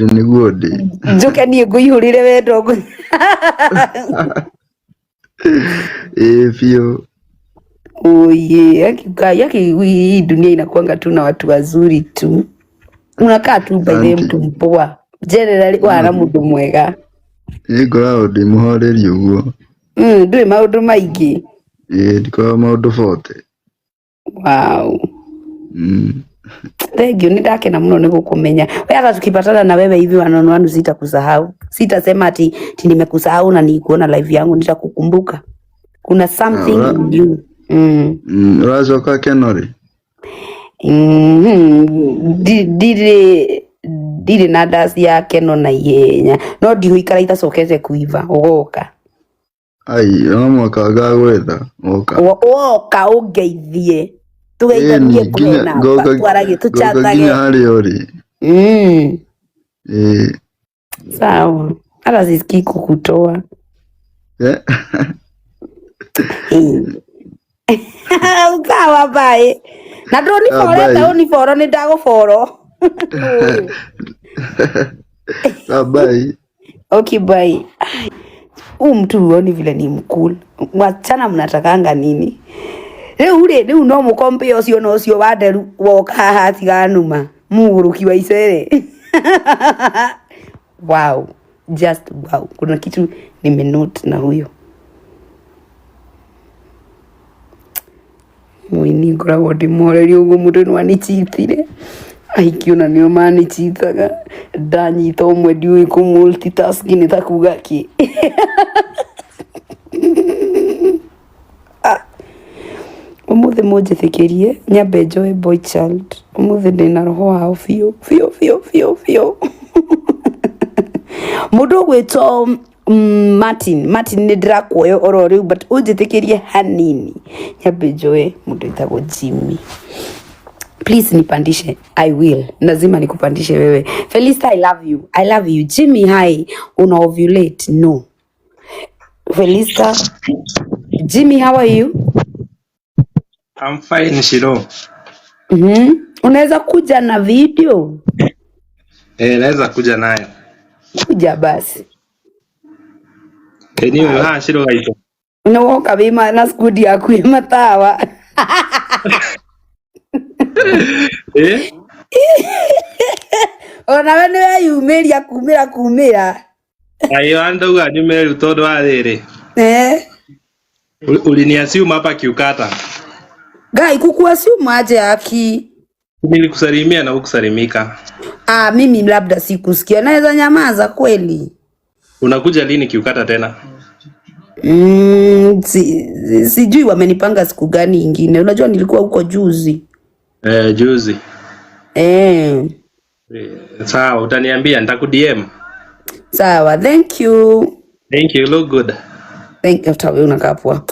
niguo ndi njuke niĩ ngũihũrĩre wendo biũ. Oye, hii dunia inakuanga tu na watu wazuri tu. Unakaa tu by the mtu mpoa. Generally wana mũndũ mwega. Ngoragwo ndĩ mũhoreri ũguo. Ndũĩ maũndũ maingĩ. Ndikoragwo maũndũ bote. Wow. Thank you, nidakena mno nikukumenya. Wewe hata tukipatana na wewe hivi wanu sitakusahau. Sitasema ati nimekusahau na nikuona live yangu nitakukumbuka. Kuna something in you. Uracoka Kenori? Ndire na dasi ya Keno na ihenya. No ndihuikara itacokete kuiva ugoka. Ai, no mwaka ngagwetha oka. Oka ungeithie. Tugeithanie kwena twarage tuchatage. Nginya hari ori. Sawa. Hata sisikii kukutoa. Sawa bye. Na ndoni foreta uniforo ni ndaguforo. Bye. Okay bye. Mtu uoni vile ni mkul. Wachana mnatakanga nini? Rĩu no mũkompe ũcio na ũcio wa nderu woka haha tiganuma mũguruki wa icere. Wow, just wow. Kuna kitu nimenote na huyo. Mwini ngoragwo ndĩmoreri ũguo mũndũ nĩ wanichitire. Aikiona nĩo manichitaga. Ndanyita ũmwe ndiũĩ kũ multitask nĩ ta kuga kĩ. Umuthi mũnjĩtĩkĩrie nyambe njoe boy child. Umuthi ndĩna roho wao biũ. Mũndũ gwĩtwo Martin nĩ ndĩrakuoya oro rĩu but ũnjĩtĩkĩrie hanini nyambe njoe mũndũ wĩtagwo Jimmy. Please nipandishe. I will. Lazima nikupandishe wewe. Felista, I love you. Jimmy, hi. Una ovulate? No. Felista. Jimmy, how are you? I'm fine, Shiro. Unaweza kuja na video? Naweza kuja nayo. Kuja basi. Niyo Shiro gaito. Unawoka bima na skudi yaku ya matawa. Ona we niwe yumiria kumira. Ayo andauga nyume utondo wa riri. Uliniasiuma hapa Kiukata. Gai kukuasiuma aje aki? Nilikusalimia na hukusalimika. Mimi labda sikusikia. Naweza nyamaza kweli. Unakuja lini Kiukata tena? Sijui wamenipanga siku gani ingine. Unajua nilikuwa huko juzi. Juzi. Sawa, utaniambia nitaku-DM. Sawa, thank you. Thank you, look good. Thank you, tawe unakapwa.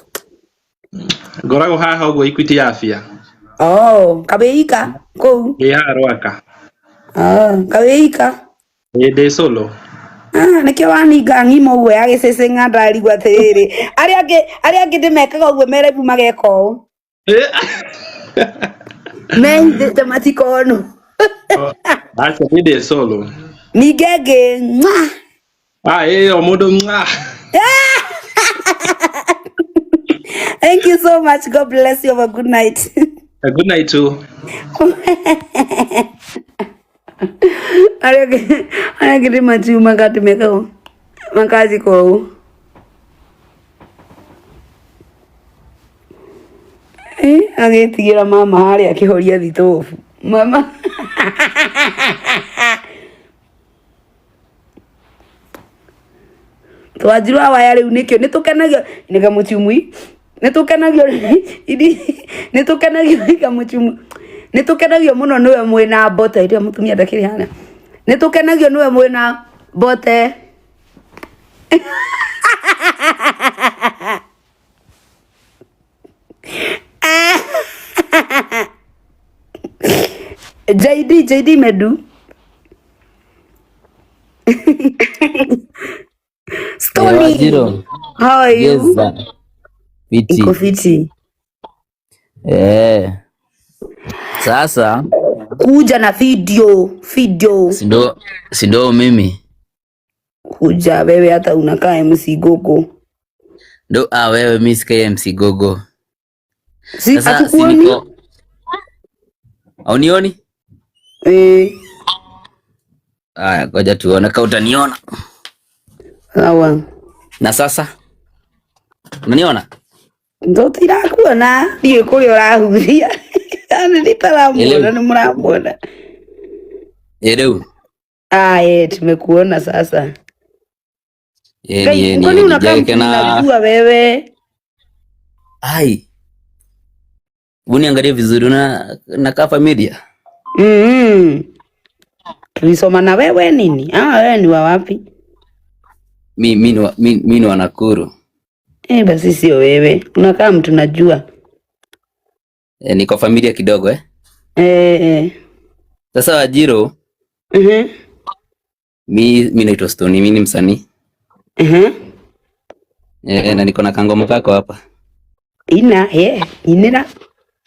Gorago haha ugo Equity afya. Kabeika. Ko. Harwaka. Kabeika. De solo. Nĩkĩo waninga ng'imo ũguo ya gĩcĩcĩng'a ndarigua atĩrĩrĩ. Arĩa angĩ ndĩmekaga ũguo merebu mageka ũũ. Mendete matikono. Acha de solo. Nigege. Omodo. Thank you so much. God bless you. Have a good night. A good night too. Arĩa angĩ ndĩmatiuma ngatumeka makazi kũu. Agĩtigĩra mama harĩa akĩhoria thitobu. Mama. Twajirwa waya rĩu nĩkĩo nĩtũkenagio nĩga mũtumui. Nĩtũkenagio kamuchumu. Nĩtũkenagio mũno nĩwe mwĩna bote iria mũtumia ndakĩrĩ hana. Nĩtũkenagio nĩwe mwĩna bote. JD Medu. Stony. How are you? Fiti. Fiti. Sasa Kuja na video. Sindo mimi. Kuja wewe, hata unakaa MC Gogo. Ndo wewe mimi sikai MC Gogo. Si atukuoni? Au nioni? Ngoja tuone kama utaniona. Sawa. Na sasa? Unaniona? Ndo tirakuona, ndiye kule urahuria. Ana nitaramuona, ni mramuona. Leo. Tumekuona sasa. Kwani unajua wewe? Uniangalie vizuri na familia. Tulisoma na wewe nini? Wewe ni wa wapi? Mimi ni wa Nakuru. Basi sio wewe. Unakaa mtu najua. Niko familia kidogo Sasa Wajiro. Mimi naitwa Stone, mimi ni msanii. Na niko na kangoma kako hapa. Inera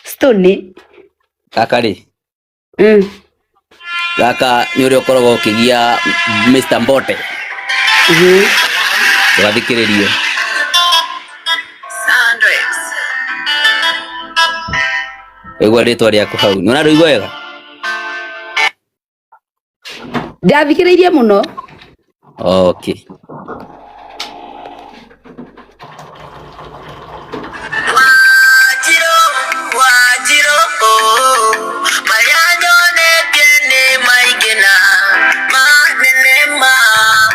Stone. Kakari. Kaka ni uri okorogo ukigia Mr. Mbote. Wathikiririo. Egwa ritwa riaku hau. Nona ndu igwa wega? Ndathikiririe muno. Okay.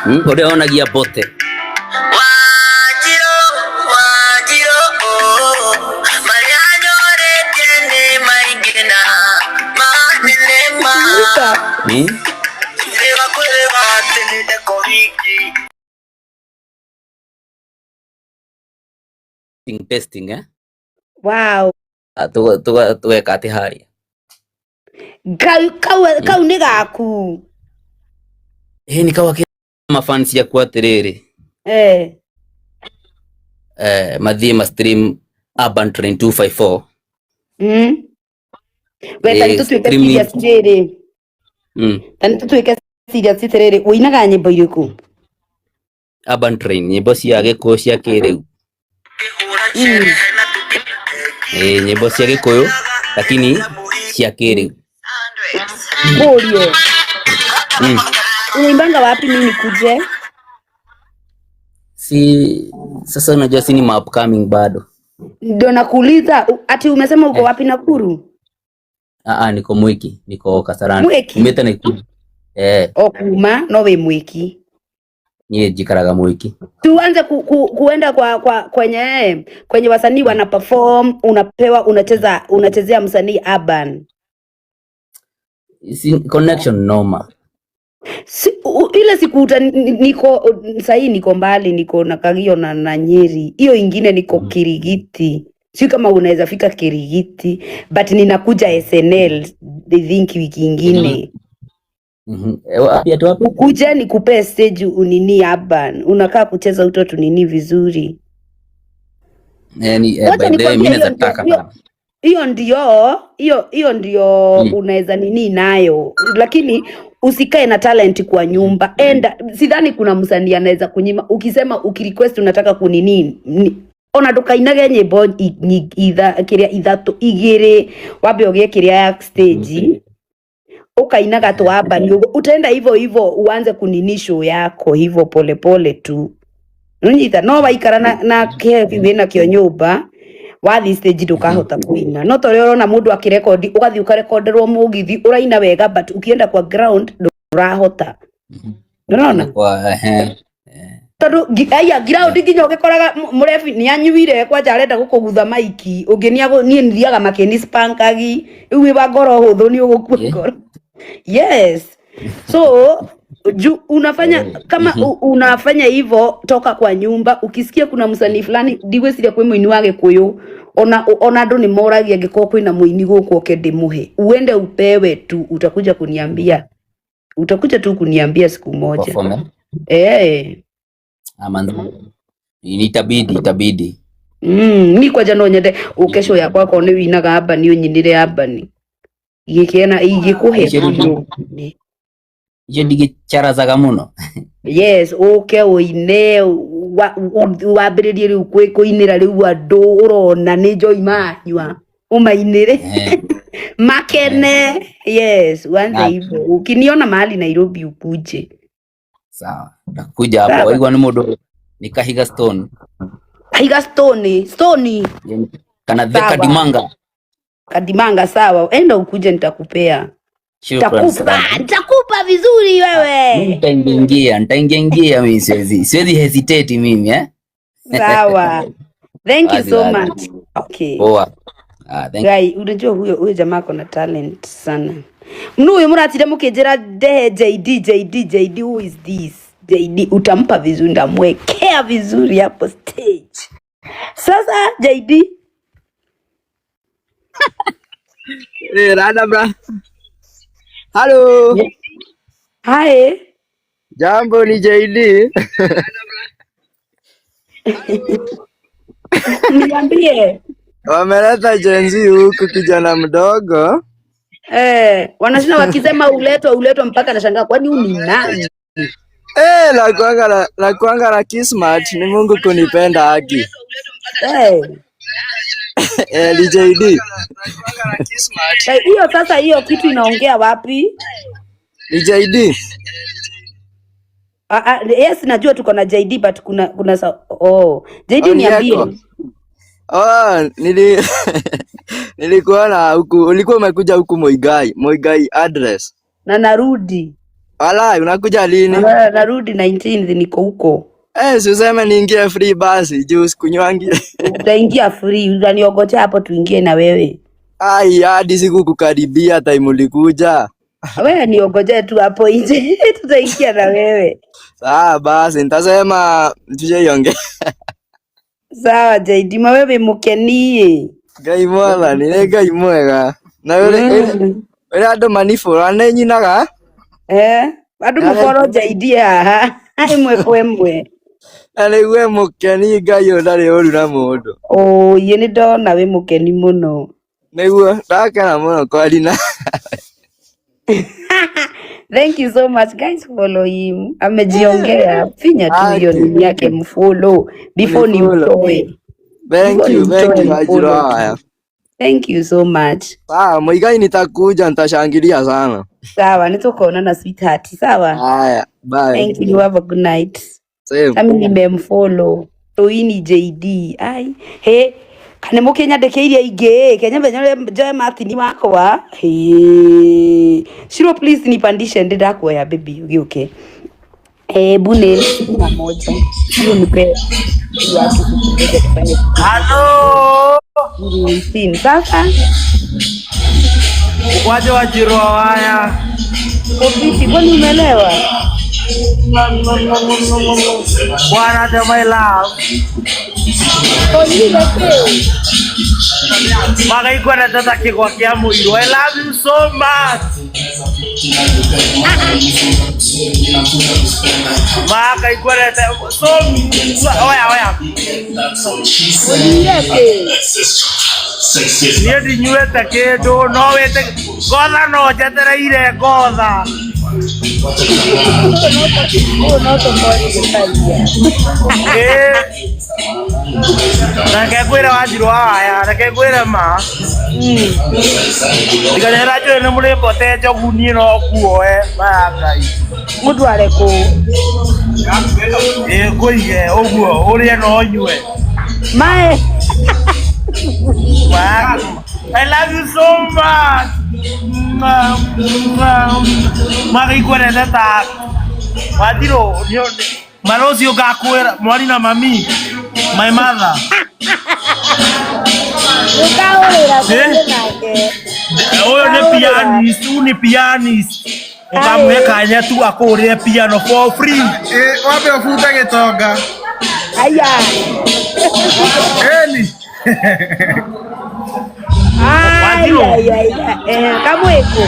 Wajiro ore onagia Bote. Testing Wow. Tuweka ati haria. Kau ni gaku. Ni kawa mafans ya kwa terere. Madhima stream Urban Train 254. Tani tutuike serious terere. Tani tutuike serious terere. Uinaga nyimbo iriku? Urban Train, nyimbo cia gikuyu cia kiriu. Nyimbo cia gikuyu lakini cia kiriu. Borio. Unaimbanga wapi mimi kuje? Sasa unajua si ni upcoming bado. Ndio nakuuliza, ati umesema uko wapi Nakuru? Niko Mwiki, niko Kasarani. Umeta Nakuru. Okuma no we Mwiki. Nye jikaraga Mwiki. Tuanze kuenda kwenye wasanii wana perform, unapewa unachezea msanii Urban. Connection noma. Ile siku niko sahi, niko mbali, niko na Kagio na Nyeri. Hiyo ingine niko Kirigiti. Si kama unaweza fika Kirigiti, but ninakuja SNL I think wiki ingine. Ukuje nikupe stage unini Urban. Unakaa kucheza utoto nini vizuri. Mimi nataka hiyo ndio unaweza nini nayo, lakini usikae na talent kwa nyumba. Sidhani kuna msanii anaweza kunyima ukisema ukirequest unataka kunini. Ona ndukainage nyimbo ithatu igiri wabe ogie kiria ya stage ukainaga tu Urban, utaenda hivyo uanze kunini show yako hivyo pole tu. Nonyita no waikara na kevi na kio nyumba wathi stage ndukahota kuina. No tore urona mundu akirekondi ugathi ukarekonderwo mugithi uraina wega, but ukienda kwa ground ndurahota. Ndona tondu ground nginya ugikoraga murefi ni anyuire kwanja arenda gukugutha maiki unginia nie nithiaga makeni spankagi iwe bagoro huthu ni ugukua. Yes. So unafanya kama unafanya hivyo, toka kwa nyumba. Ukisikia kuna msanii fulani ndiwe siria kwe muini wage kuyu ona ndo ni moragia ngiko kwina muini guko okende muhe uende upewe tu, utakuja tu kuniambia siku moja. Amanda itabidi ni kwa jano nyende ukesho ya kwako ni winaga Urban ni unyinire Urban igikena igikuhe Icio ndigicarazaga muno. Yes, okay uine wambiririe riu kuinira riu andu urona ni Joy Manyua umainire makene. Yes, wanze hivyo. Ukiniona mahali Nairobi ukuje. Sawa, nakuja hapo. Waigwa ni mundu ni Kahiga Stone. Kahiga Stone Kana Veka Kadimanga. Sawa, enda ukuje nitakupea. Nitakupa vizuri wewe. Nitaingia mimi siwezi hesitate mimi Sawa. Thank you so much. Okay. Poa. Guy, unajua huyo jamaa kuna talent sana. Mnuyo muratire mukijira de JD, who is this? JD utampa vizuri, ndamwekea vizuri hapo stage. Sasa JD. Rada bra. Hello. Hi. Jambo ni JD. Niambie. Wameleta jenzi huku kijana mdogo. Wanashinda wakisema uletwa mpaka nashangaa kwani huyu ni nani? La kuanga la kismat ni Mungu kunipenda haki. Ni JD. Hiyo sasa hiyo kitu inaongea wapi? Ni JD. Yes, najua tuko na JD but kuna JD niambie. Nilikuwa na huku, ulikuwa umekuja huku Muigai address. Na narudi. Wala, unakuja lini? Narudi 19th niko huko. Usiseme niingie free basi, juice kunywangi. Utaingia free, unaniogotea hapo tuingie na wewe. Hadi siku kukaribia time ulikuja. Wewe niogoje tu hapo nje, tutaingia na wewe. Sawa basi, nitasema tujeiongea. Sawa JD, mawewe mukenie. Ngai mwega, ni Ngai mwega. Na wewe ando manifo ananyinaga? Bado mukoro JD haha. Imwe kwemwe. Alegwe mukeni Ngai ondari oru na mundu. Ye ni ndona we mukeni muno. Niguo ndakena muno kwalina. Thank you so much guys, follow him. Amejiongea. Finya tu hiyo nini yake mfollow before ni mtoe. Thank you Ajira. Thank you so much. Sawa, Muigai nitakuja, nitashangilia sana. Sawa, nitakuona na sweetheart. Sawa. Haya, bye. Thank you, have a good night. Same. Kami nimemfollow. Toini JD. Ai, kane mukenya ndekeiria ingi Kenya venye Joy Martin wakwa. Shiro please nipandishe ndakuoya baby ugiuke. Bune na moja. Hiyo nipe. Hello. Sasa. Waje Wajiro haya. Ofisi kwani umeelewa? Bwana de my love. Maka iko na tata kikwa kia muiro. I love you so much. Maka iko na tata so oya. Niye di nyuete kedo no wete goda no jatereire goda. Reke kwira Wajiro haya, reke kwira ma. Ndikanera jo ne muri pote jo gunie no kuoe ma ngai. Mudu areko. Kuige oguo urie no nyue. Mae. I love you so much. Mari kwere tata. Wajiro, Marosi ugakwera mwari na mami. My mother. Oyo ni pianist. Ukamweka nya tu akorire piano for free. Wape ufuta getonga. Aya. Eli. Wajiro. Kamweko.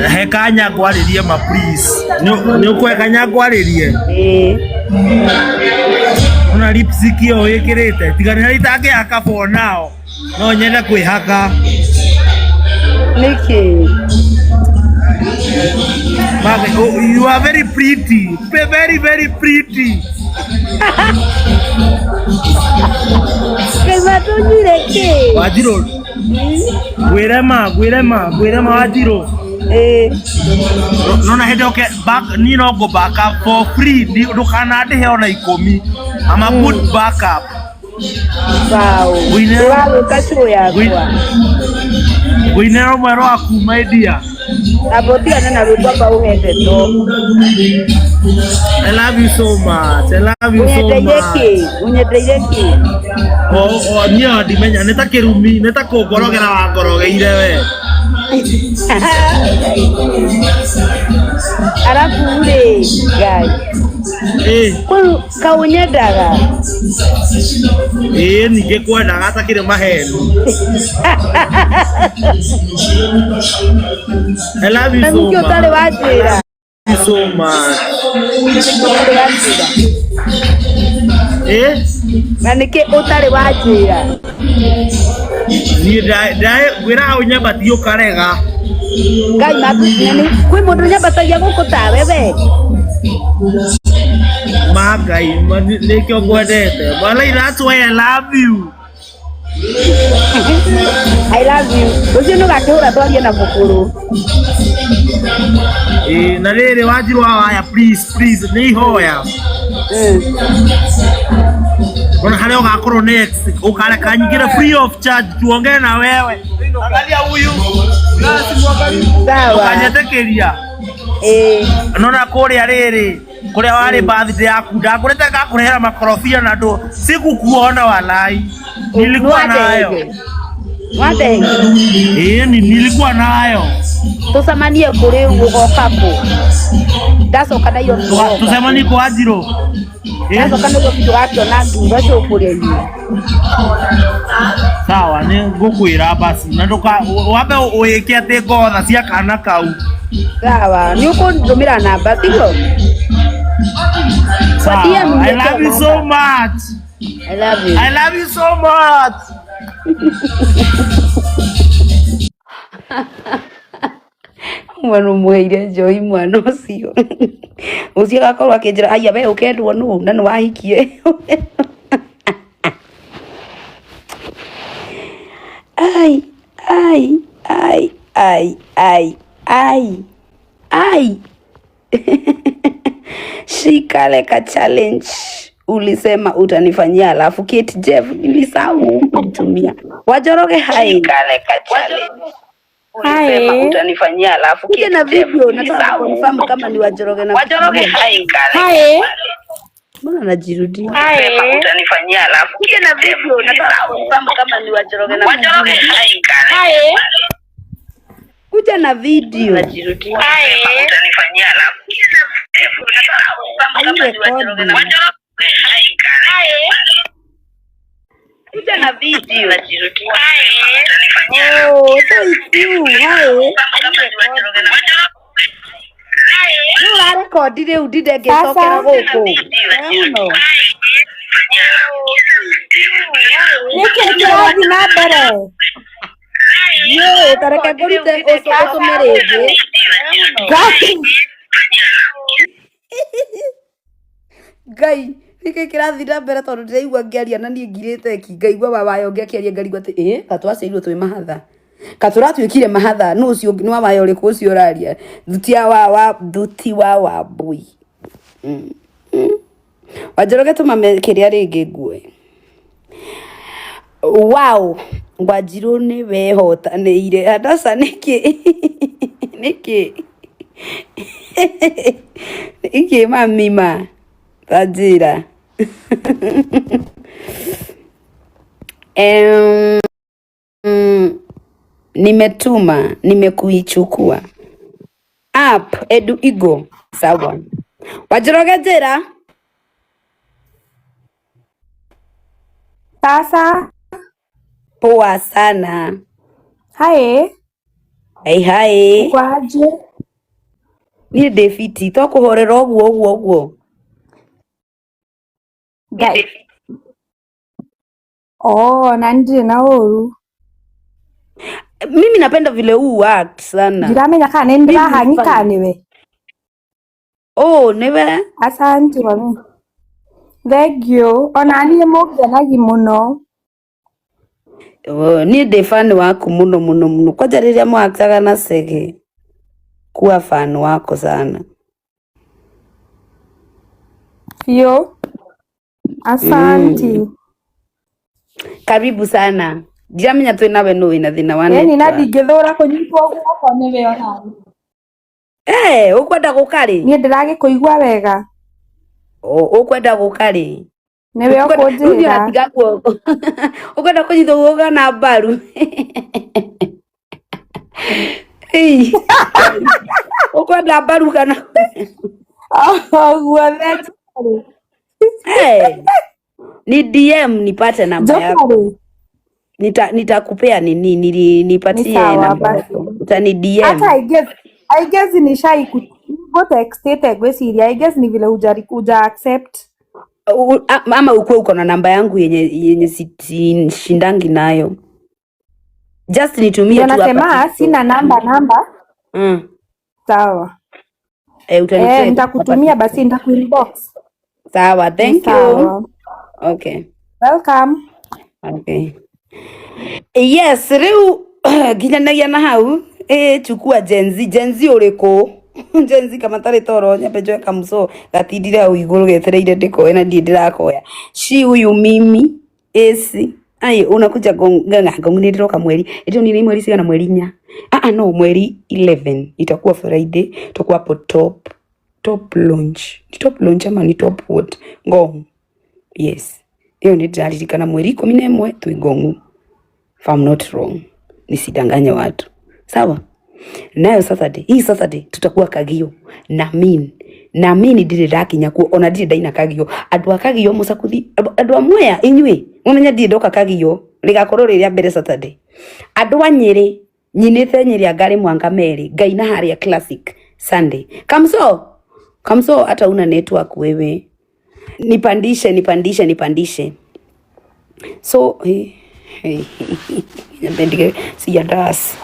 Hekanya kwaririe ma please. Ni ukwekanya kwaririe. Una lipstick yo yekirete. Tigana itake aka for now. No nyenda kwihaka. Niki. You are very pretty. Very, very pretty. Kema tunyire ki. Wajiro. Gwirema Wajiro. Nona hede okay back ni no go back up for free. Do kana de he ona 10. I'm a good backup. Wow. Wow, kasho ya kwa. Gwinero mwero aku my dear. Abotia na rubaba uhende to. I love you so much. Unyedeyeki. Oh, niyo dimenya neta kirumi, neta kugorogera wangorogeire we. Arafu ule guys. Kaunyedaga. Ningekwendaga atakire maheni. I love you so much. Thank you so much. Manike utari wajira. Ni dai gwira unyamba tio karega. Ngai makunyani kwi mundu nyambatagia gukuta wewe. Magai nikyo gwendete. Malai that's why I love you. I love you. Uzi no gakura twarie na mukuru. Na rere Wajiro haya please ni hoya. Kuna hale ugakorwo next ukareka nyingire free of charge tuongee na wewe. Angalia huyu. Sawa. Ukanyetekeria. Nona kuria rere kuria wari birthday yaku ndakurete gakurehera makorofia na ndo sikukuona walai. Nilikuwa nayo. Wate. Nilikuwa nayo. Tusamanie kuri ugokapo. Daso kana hiyo. Tusamanie kwa Wajiro. Daso kana hiyo kitu watu na ndumba cyo kuri ni. Sawa ni ngukwira basi na ndoka wabe uyeke ate gotha cia kana kau. Sawa ni uko ndumira namba tiko. I love you so much. I love you. I love you so much. Mwana mweire Joy mwana ucio. Ucio gakorwo akinjira aya we ukendwo nu na wahikie. Ai. Shikale ka challenge. Ulisema utanifanyia alafu Kate Jeff nilisahau kutumia. Wajoroge hai. Shikale ka challenge. Ulisema utanifanyia alafu Kate na video nataka confirm kama ni Wajoroge na Wajoroge hai. Mbona najirudia? Ulisema utanifanyia alafu Kate na video nataka confirm kama ni Wajoroge na Wajoroge hai. Kuja na video. Najirudia. Utanifanyia alafu Kate na video nataka confirm kama ni Wajoroge na Wajoroge. Kuja na video. Najirudia. Oh, so it's you. Hi. You record did udide gesokera goko. No. Niki na mbere. Ye, tareka gorite oso mereje. Gai, niki kirathira mbere tondu ndiraigua ngiaria na nie ngirite ki ngaigua wawayo ngiakiaria ngarigwa ati katwaceirwo twi mahatha. Katuratuikire mahatha no ucio ni wawayo uriku ucio uraria. Thuti wa Wambui. Wajoroge tumamekeria ringi ngue. Wow, Wajiro ni wehotanire. Hadasa niki. Niki mamima. Tajira. Nimetuma, nimekuichukua. App Edu Igo. Sawa. Wajoroge jera. Sasa. Poa sana. Hai. Hai. Kwaje? Ni defiti to kuhorera oguo. Gai. Oh, nandire na oru. Mimi napenda vile huu act sana. Ndiramenya kana nĩ ndĩrahang'ika nĩwe. Oh, newe. Asante mami. Thank you. Ona niĩ mũngenagi mũno. Niĩ ndĩ fan waku mũno. Kwanja rĩrĩa mwaktaga na Sege. Kuwa fan wako sana. Yo. Asante. Karibu sana. Ndiramenya twĩ nawe no wĩna thĩna wa network. Eni na ndingĩthũra kũnyitwo guoko nĩwe ona. Ũkwenda gũkarĩ? Niĩ ndĩragĩkũigua wega. Ũkwenda gũkarĩ? Nĩwe ũkũnjĩra. Ũkwenda kũnyitwo guoko na mbaru? Ũkwenda mbaru kana? Guothe. Ni DM nipate namba yako. Nitakupea nini nipatie namba. Utani DM. Hata I guess ni shy go textete gweciria. I guess ni vile uja accept. Mama uko na namba yangu yenye shindangi nayo. Just nitumie tu hapa. Unasema sina namba. Sawa. Utanitumia. Nitakutumia basi nitakuinbox. Sawa, thank you. Okay. Welcome. Okay. Yes, riu ginanagia na hau chukua Gen Z uriko Gen Z kama tari toro nyapejoe kamso gatindire hau iguru gethereire ndiko na ndie ndirakoya shi huyu mimi esi ai unakuja ng'ang'ani ndiroka mweri ndio ni mweri sigana mweri 4 no mweri 11 itakuwa Friday tutakuwa hapo top launch ama ni top what ngong. Yes, hiyo ni dalili mweri 11 tu Ngong, if I'm not wrong, nisidanganye watu. Sawa? Nayo hii Saturday tutakuwa Kagio na mini ndire dakinya ku ona ndire daina Kagio andu akagio musakuthi andu amwea inywe umenya ndire ndoka Kagio ligakorwo riria mbere Saturday andu anyiri nyinite nyiri angari mwanga meri ngaina haria classic Sunday kamso hata una network wewe nipandishe so nyabendige sijadas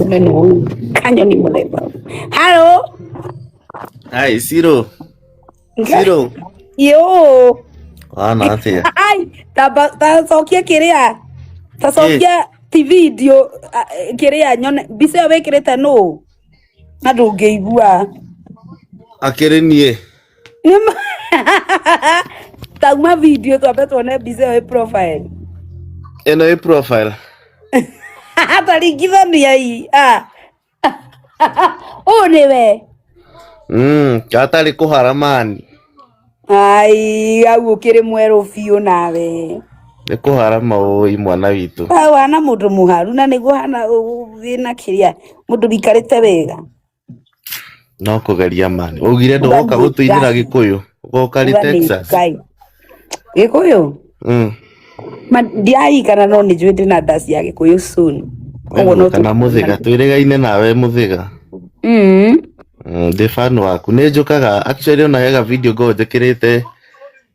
neno kanyo ni muleba. Hello. Hi, Siro. Yo. Wana atia. Ai, tasokia kiria. Tasokia TV ndio kiria nyone bise wekireta no. Nadungeigua. Akirenie. Tagma video tu apeto ne bise profile. Eno profile. Hata likizo ni hii. Newe. Kata liko haramani. Ai, au kire mwero fio nawe. Liko harama oi mwana witu. Wana mundu muharu na nigo hana wina kiria. Mundu bikarete wega. No kugeria mani. Ugire ndoka gutuinira Gikuyu. Ugoka ri Texas. Gikuyu? Ndiai kana no nijue ndina dasi ya Gikuyu soon. Kana muthiga twirigaine nawe muthiga. Ndi fan waku ne njukaga actually ona hega video go njikirite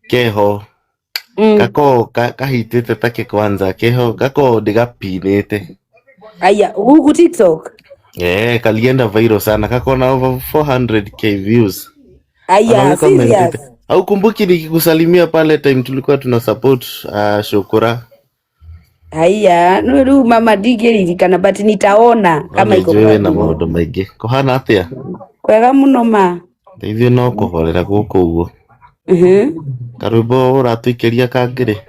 keho kako kahitite take kwanza keho kako ndigapinite aya huku TikTok kalienda viral sana kako na over 400k views aya serious au kumbuki nikikusalimia pale time tulikuwa tuna support Shukura. Aya no mama digeri kana but nitaona kama iko na maundu maingi kohana atia kwega muno ma ndeithio no kuhorera guku uguo karwimbo uratuikeria kangire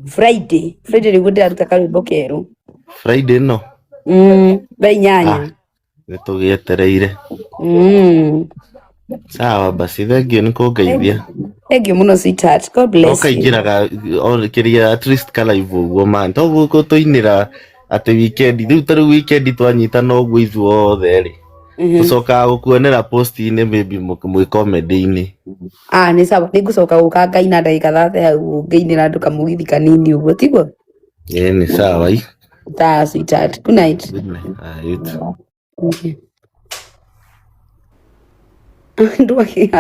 Friday riguo ndiraruta karwimbo keru Friday no bainyanya nitugietereire sawa basi thengio nikugeithia thengio muno sweetheart God bless you okaingiraga kiria at least kala ivuguo man to guko tuinira ati weekend riu taru weekend twanyita no guo ithuothe ri tucoka gukuonera post-ini maybe mwi comedy-ini ni sawa nigucoka gukanga ina ndagika 30 hau ngeinira andu kamugithi kanini uguo tiguo ni sawa i ta sweetheart good night okay ndu aki